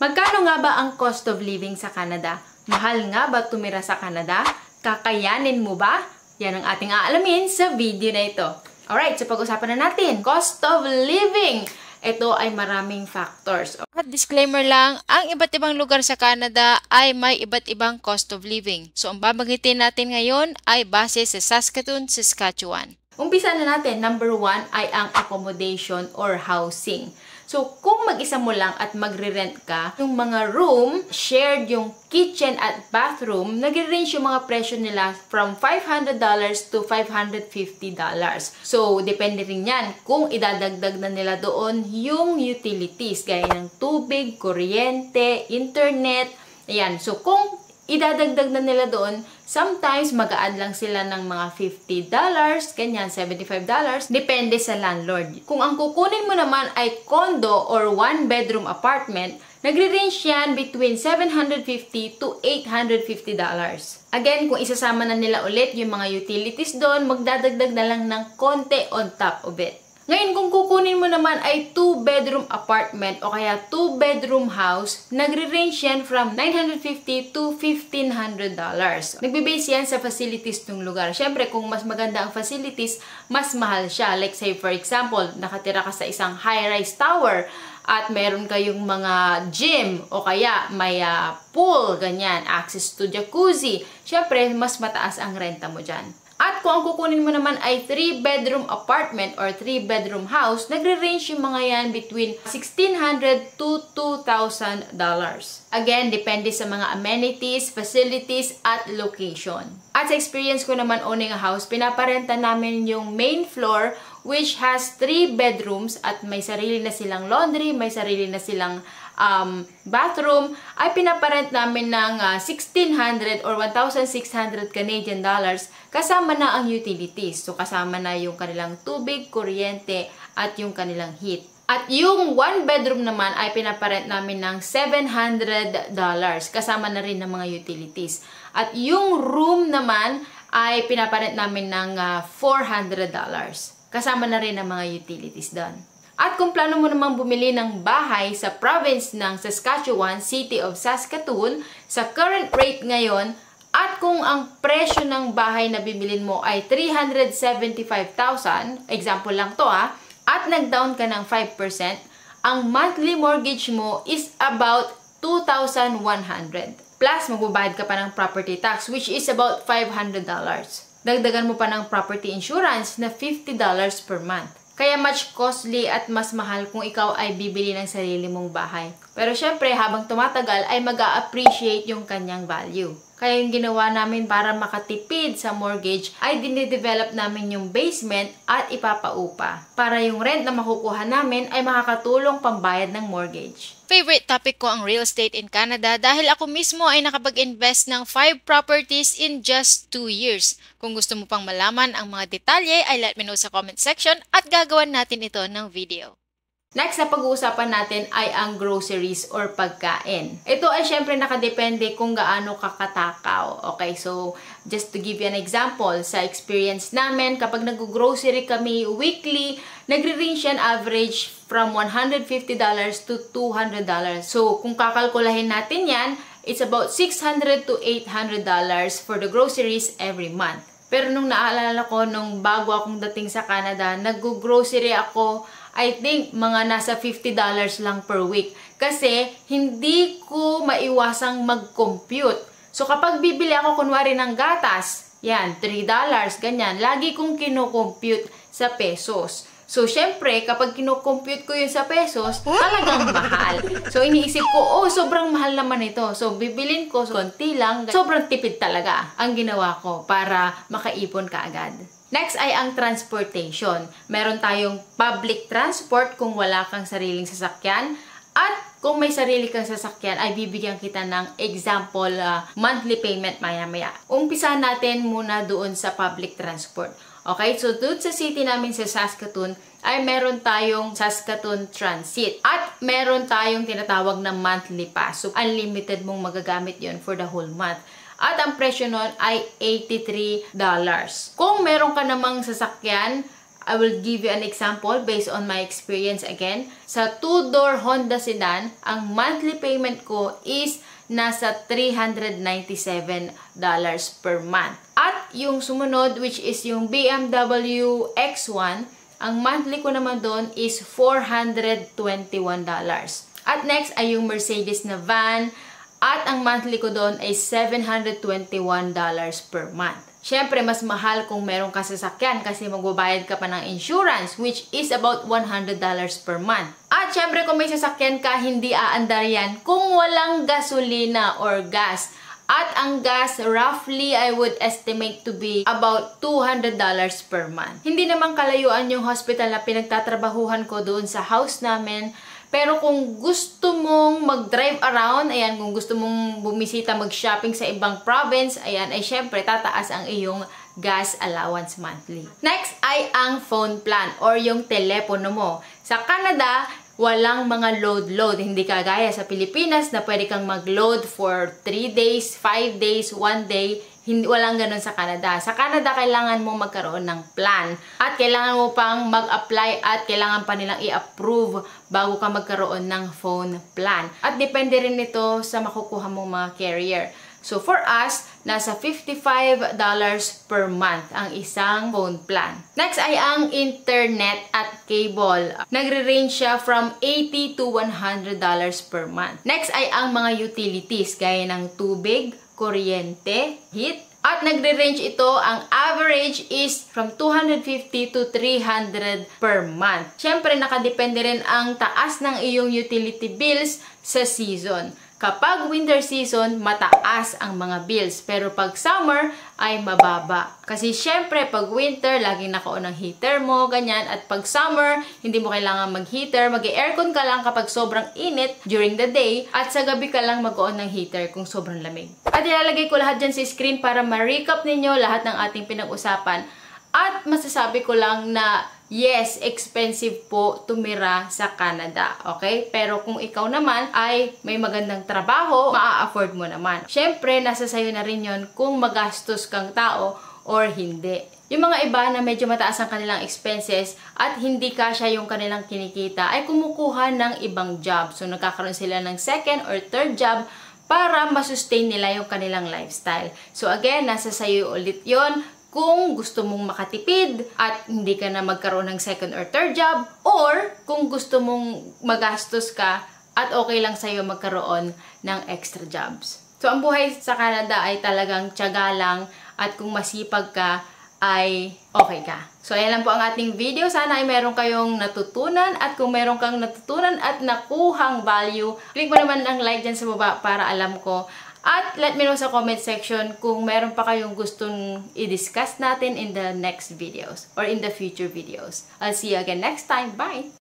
Magkano nga ba ang cost of living sa Canada? Mahal nga ba tumira sa Canada? Kakayanin mo ba? Yan ang ating aalamin sa video na ito. Alright, so pag-usapan na natin, cost of living. Ito ay maraming factors. At disclaimer lang, ang iba't ibang lugar sa Canada ay may iba't ibang cost of living. So ang babanggitin natin ngayon ay base sa Saskatoon, Saskatchewan. Umpisa na natin, number 1 ay ang accommodation or housing. So, kung mag-isa mo lang at magre-rent ka, yung mga room, shared yung kitchen at bathroom, nag-range yung mga presyo nila from $500 to $550. So, depende rin yan kung idadagdag na nila doon yung utilities, gaya ng tubig, kuryente, internet, ayan. So, kung idadagdag na nila doon, sometimes mag-a-add lang sila ng mga $50, ganyan, $75, depende sa landlord. Kung ang kukunin mo naman ay condo or one-bedroom apartment, nagre-range yan between $750 to $850. Again, kung isasama na nila ulit yung mga utilities doon, magdadagdag na lang ng konti on top of it. Ngayon, kung kukunin mo naman ay 2-bedroom apartment o kaya 2-bedroom house, nagre-range yan from $950 to $1,500. Nagbe-base yan sa facilities ng lugar. Siyempre, kung mas maganda ang facilities, mas mahal siya. Like say, for example, nakatira ka sa isang high-rise tower at meron kayong mga gym o kaya may pool, ganyan, access to jacuzzi. Siyempre, mas mataas ang renta mo dyan. At kung ang kukunin mo naman ay 3-bedroom apartment or 3-bedroom house, nagre-range yung mga yan between $1,600 to $2,000. Again, depende sa mga amenities, facilities, at location. At sa experience ko naman owning a house, pinaparenta namin yung main floor which has 3 bedrooms at may sarili na silang laundry, may sarili na silang bathroom, ay pinaparent namin ng 1,600 or 1,600 Canadian dollars kasama na ang utilities. So, kasama na yung kanilang tubig, kuryente, at yung kanilang heat. At yung one bedroom naman ay pinaparent namin ng $700 kasama na rin ng mga utilities. At yung room naman ay pinaparent namin ng $400 kasama na rin ng mga utilities doon. At kung plano mo namang bumili ng bahay sa province ng Saskatchewan, City of Saskatoon, sa current rate ngayon, at kung ang presyo ng bahay na bibilin mo ay $375,000, example lang to at nag-down ka ng 5%, ang monthly mortgage mo is about $2,100. Plus, magbabayad ka pa ng property tax, which is about $500. Dagdagan mo pa ng property insurance na $50 per month. Kaya much costly at mas mahal kung ikaw ay bibili ng sarili mong bahay. Pero syempre, habang tumatagal ay mag-a-appreciate yung kanyang value. Kaya yung ginawa namin para makatipid sa mortgage ay dinidevelop namin yung basement at ipapaupa. Para yung rent na makukuha namin ay makakatulong pambayad ng mortgage. Favorite topic ko ang real estate in Canada dahil ako mismo ay nakapag-invest ng 5 properties in just 2 years. Kung gusto mo pang malaman ang mga detalye ay let me know sa comment section at gagawan natin ito ng video. Next na pag-uusapan natin ay ang groceries or pagkain. Ito ay syempre nakadepende kung gaano kakatakaw. Okay, so just to give you an example, sa experience namin, kapag nag-grocery kami weekly, nagre-range yan average from $150 to $200. So kung kakalkulahin natin yan, it's about $600 to $800 for the groceries every month. Pero nung naalala ko, nung bago akong dating sa Canada, nag-grocery ako, I think mga nasa $50 lang per week. Kasi hindi ko maiwasang mag-compute. So kapag bibili ako kunwari ng gatas, yan, $3, ganyan. Lagi kong kino-compute sa pesos. So syempre, kapag kino-compute ko yun sa pesos, talagang mahal. So iniisip ko, oh, sobrang mahal naman ito. So bibilin ko, konti lang. Sobrang tipid talaga ang ginawa ko para makaipon kaagad. Next ay ang transportation. Meron tayong public transport kung wala kang sariling sasakyan. At kung may sarili kang sasakyan, ay bibigyan kita ng example monthly payment maya-maya. Umpisahan natin muna doon sa public transport. Okay, so doon sa city namin sa Saskatoon, ay meron tayong Saskatoon Transit. At meron tayong tinatawag na monthly pass. So unlimited mong magagamit yon for the whole month. At ang presyo nun ay $83. Kung meron ka namang sasakyan, I will give you an example based on my experience again. Sa 2-door Honda sedan, ang monthly payment ko is nasa $397 per month. At yung sumunod, which is yung BMW X1, ang monthly ko naman doon is $421. At next ay yung Mercedes na van, at ang monthly ko doon ay $721 per month. Siyempre, mas mahal kung meron ka sasakyan kasi magbabayad ka pa ng insurance, which is about $100 per month. At siyempre, kung may sasakyan ka, hindi aandar yan kung walang gasolina or gas. At ang gas, roughly, I would estimate to be about $200 per month. Hindi naman kalayuan yung hospital na pinagtatrabahuhan ko doon sa house namin. Pero kung gusto mong mag-drive around, ayan, kung gusto mong bumisita, mag-shopping sa ibang province, ayan, ay syempre, tataas ang iyong gas allowance monthly. Next ay ang phone plan or yung telepono mo. Sa Canada, walang mga load. Hindi kagaya sa Pilipinas na pwede kang mag-load for 3 days, 5 days, 1 day. Walang ganun sa Canada. Sa Canada, kailangan mo magkaroon ng plan. At kailangan mo pang mag-apply at kailangan pa nilang i-approve bago ka magkaroon ng phone plan. At depende rin ito sa makukuha mong mga carrier. So for us, nasa $55 per month ang isang phone plan. Next ay ang internet at cable. Nagre-range siya from $80 to $100 per month. Next ay ang mga utilities gaya ng tubig, kuryente, heat. At nagre-range ito, ang average is from $250 to $300 per month. Siyempre, nakadepende rin ang taas ng iyong utility bills sa season. Kapag winter season, mataas ang mga bills. Pero pag summer, ay mababa. Kasi syempre, pag winter, laging nakaon ang heater mo, ganyan. At pag summer, hindi mo kailangan mag-heater. Mag-aircon ka lang kapag sobrang init during the day. At sa gabi ka lang mag-on ng heater kung sobrang lamig. At ilalagay ko lahat dyan sa screen para ma-recap ninyo lahat ng ating pinag-usapan. At masasabi ko lang na yes, expensive po tumira sa Canada, okay? Pero kung ikaw naman ay may magandang trabaho, maa-afford mo naman. Siyempre, nasa sayo na rin yun kung magastos kang tao or hindi. Yung mga iba na medyo mataas ang kanilang expenses at hindi kasya yung kanilang kinikita ay kumukuha ng ibang job. So, nagkakaroon sila ng second or third job para masustain nila yung kanilang lifestyle. So, again, nasa sayo ulit yon. Kung gusto mong makatipid at hindi ka na magkaroon ng second or third job, or kung gusto mong magastos ka at okay lang sa'yo magkaroon ng extra jobs. So, ang buhay sa Canada ay talagang tiyaga lang at kung masipag ka, ay okay ka. So, ayan lang po ang ating video. Sana ay meron kayong natutunan at kung meron kang natutunan at nakuhang value, click mo naman ang like dyan sa baba para alam ko. At let me know sa comment section kung meron pa kayong gustong i-discuss natin in the next videos or in the future videos. I'll see you again next time. Bye!